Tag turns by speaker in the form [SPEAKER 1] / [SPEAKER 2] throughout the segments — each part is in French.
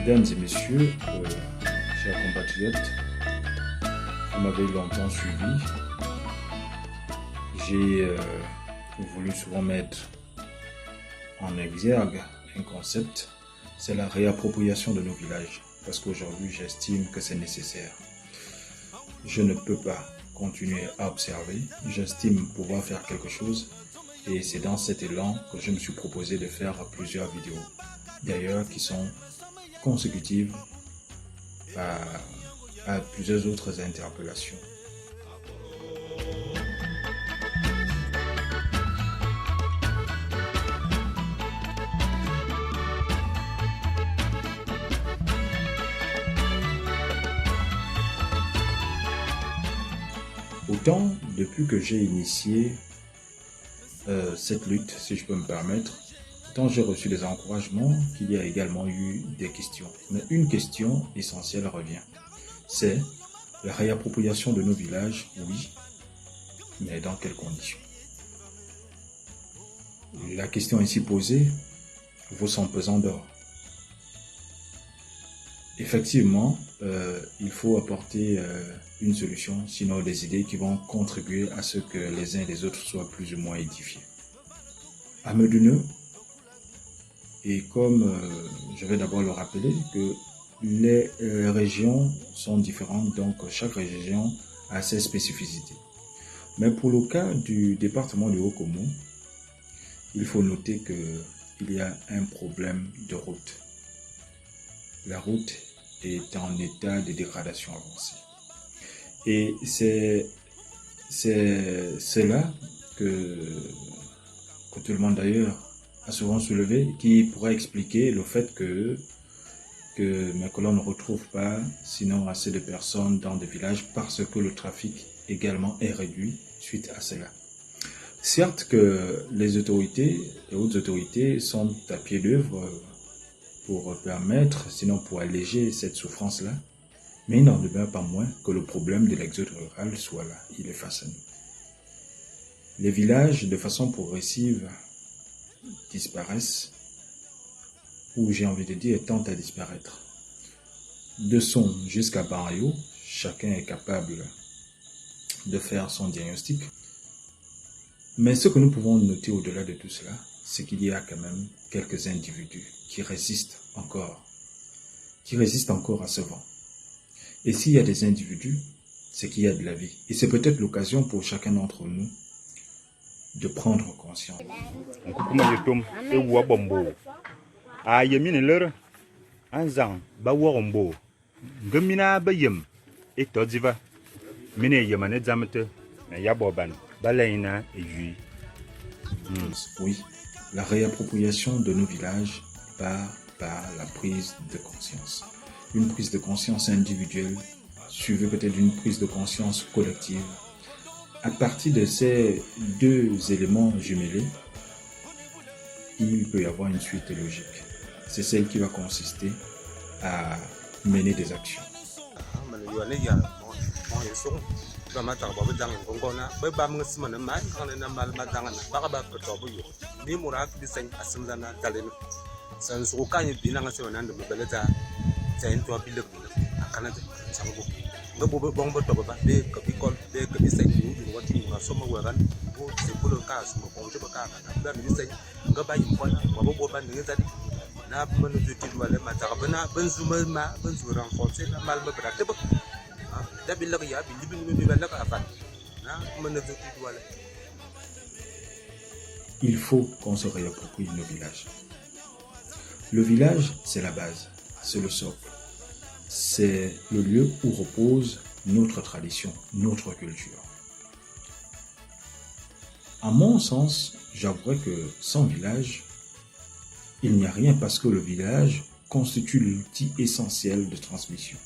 [SPEAKER 1] Mesdames et messieurs, chers compatriotes, vous m'avez longtemps suivi. J'ai voulu souvent mettre en exergue un concept, c'est la réappropriation de nos villages, parce qu'aujourd'hui j'estime que c'est nécessaire. Je ne peux pas continuer à observer, j'estime pouvoir faire quelque chose, et c'est dans cet élan que je me suis proposé de faire plusieurs vidéos, d'ailleurs qui sont consécutives à plusieurs autres interpellations. Autant, depuis que j'ai initié cette lutte, si je peux me permettre, tant j'ai reçu des encouragements qu'il y a également eu des questions. Mais une question essentielle revient. C'est la réappropriation de nos villages, oui, mais dans quelles conditions? La question ici posée vaut son pesant d'or. Effectivement, il faut apporter une solution, sinon des idées qui vont contribuer à ce que les uns et les autres soient plus ou moins édifiés. À Meuduneux, et comme je vais d'abord le rappeler, que les régions sont différentes, donc chaque région a ses spécificités. Mais pour le cas du département du Haut-Komo, il faut noter qu'il y a un problème de route. La route est en état de dégradation avancée. Et c'est là que tout le monde d'ailleurs a souvent soulevé, qui pourrait expliquer le fait que mes colons ne retrouvent pas sinon assez de personnes dans des villages parce que le trafic également est réduit suite à cela. Certes que les autorités, les hautes autorités sont à pied d'œuvre pour permettre, sinon pour alléger cette souffrance-là, mais il n'en demeure pas moins que le problème de l'exode rural soit là, il est face à nous. Les villages, de façon progressive, disparaissent, ou j'ai envie de dire, tentent à disparaître. De Son jusqu'à Banrio, chacun est capable de faire son diagnostic. Mais ce que nous pouvons noter au-delà de tout cela, c'est qu'il y a quand même quelques individus qui résistent encore à ce vent. Et s'il y a des individus, c'est qu'il y a de la vie. Et c'est peut-être l'occasion pour chacun d'entre nous de prendre conscience. Oui, la réappropriation de nos villages part par la prise de conscience. Une prise de conscience individuelle, suivie peut-être d'une prise de conscience collective. À partir de ces deux éléments jumelés, il peut y avoir une suite logique. C'est celle qui va consister à mener des actions. Il faut qu'on se réapproprie nos villages. Le village, c'est la base, c'est le socle. C'est le lieu où repose notre tradition, notre culture. À mon sens, j'avouerais que sans village, il n'y a rien parce que le village constitue l'outil essentiel de transmission.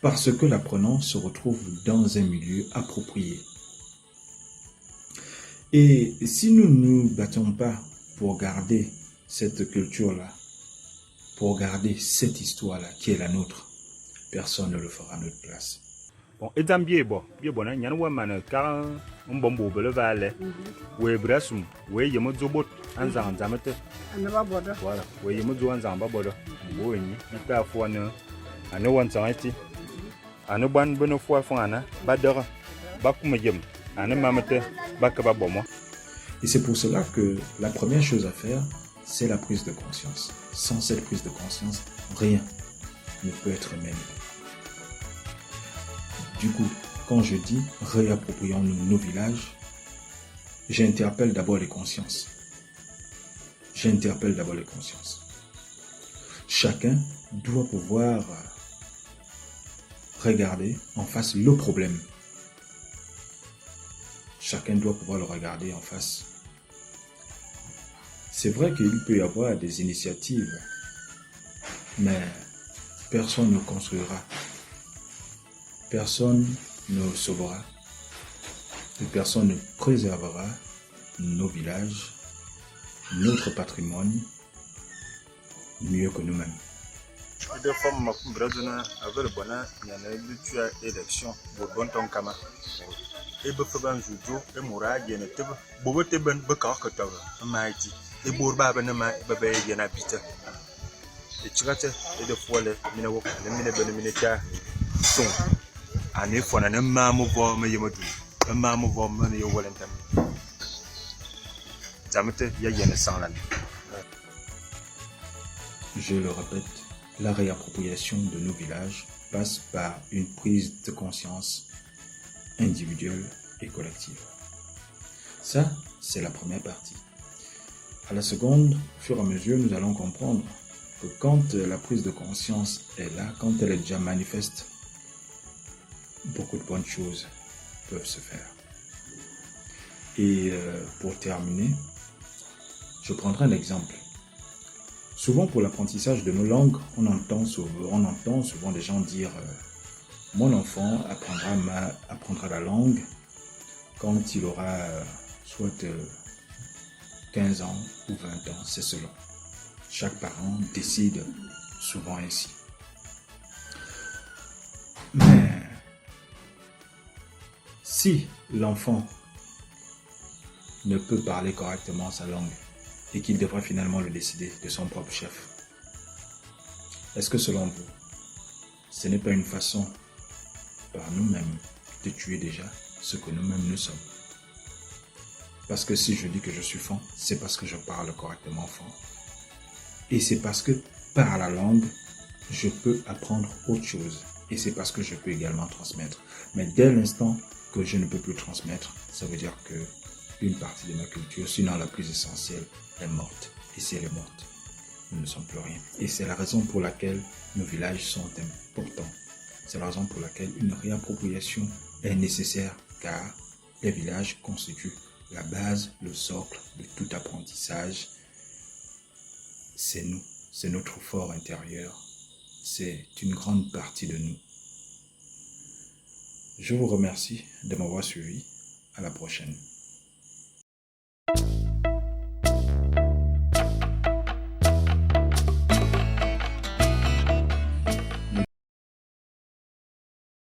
[SPEAKER 1] Parce que l'apprenant se retrouve dans un milieu approprié. Et si nous ne nous battons pas pour garder cette culture-là, pour garder cette histoire-là qui est la nôtre, personne ne le fera à notre place.
[SPEAKER 2] Bon, et dans bien bon, na nyan wa mana ka mbombo bele vale. We brasum, we yemo zobot anzang zamete.
[SPEAKER 3] Anaba bodo.
[SPEAKER 2] Voilà, we yemo zo anzang ba bodo. boeni ta fo ne ane wan santi ane ban beno fo fana ba dora ba kuma jem ane mamete ba ka ba bomo.
[SPEAKER 1] Et c'est pour cela que la première chose à faire, c'est la prise de conscience. Sans cette prise de conscience, rien ne peut être mené. Du coup, quand je dis réapproprions-nous nos villages, j'interpelle d'abord les consciences. J'interpelle d'abord les consciences. Chacun doit pouvoir regarder en face le problème. Chacun doit pouvoir le regarder en face. C'est vrai qu'il peut y avoir des initiatives, mais personne ne construira. Personne ne sauvera. Et personne ne préservera nos villages, notre patrimoine, mieux que nous-mêmes.
[SPEAKER 2] De forme ma kumbrazuna avec bona yana lutua élection bourbon ton kama e be fa ban juju e murage ne tebe bobo teben be ka ka tawa maiti e bourba ba na ma be be yana bita e chigate e de fole mina wo kana mina be mina ta so ani fona na ma mo bo me yemadu ma mo bo me yo wolentam zamete ya yana sanlan.
[SPEAKER 1] Je le répète, la réappropriation de nos villages passe par une prise de conscience individuelle et collective. Ça, c'est la première partie. À la seconde, au fur et à mesure, nous allons comprendre que quand la prise de conscience est là, quand elle est déjà manifeste, beaucoup de bonnes choses peuvent se faire. Et pour terminer, je prendrai un exemple. Souvent, pour l'apprentissage de nos langues, on entend souvent des gens dire mon enfant apprendra la langue quand il aura soit 15 ans ou 20 ans, c'est selon. Chaque parent décide souvent ainsi. Mais si l'enfant ne peut parler correctement sa langue, et qu'il devra finalement le décider de son propre chef. Est-ce que selon vous, ce n'est pas une façon par nous-mêmes de tuer déjà ce que nous-mêmes nous sommes? Parce que si je dis que je suis fan, c'est parce que je parle correctement fan. Et c'est parce que par la langue, je peux apprendre autre chose. Et c'est parce que je peux également transmettre. Mais dès l'instant que je ne peux plus transmettre, ça veut dire que une partie de ma culture, sinon la plus essentielle, est morte. Et si elle est morte, nous ne sommes plus rien. Et c'est la raison pour laquelle nos villages sont importants. C'est la raison pour laquelle une réappropriation est nécessaire, car les villages constituent la base, le socle de tout apprentissage. C'est nous, c'est notre fort intérieur. C'est une grande partie de nous. Je vous remercie de m'avoir suivi. À la prochaine.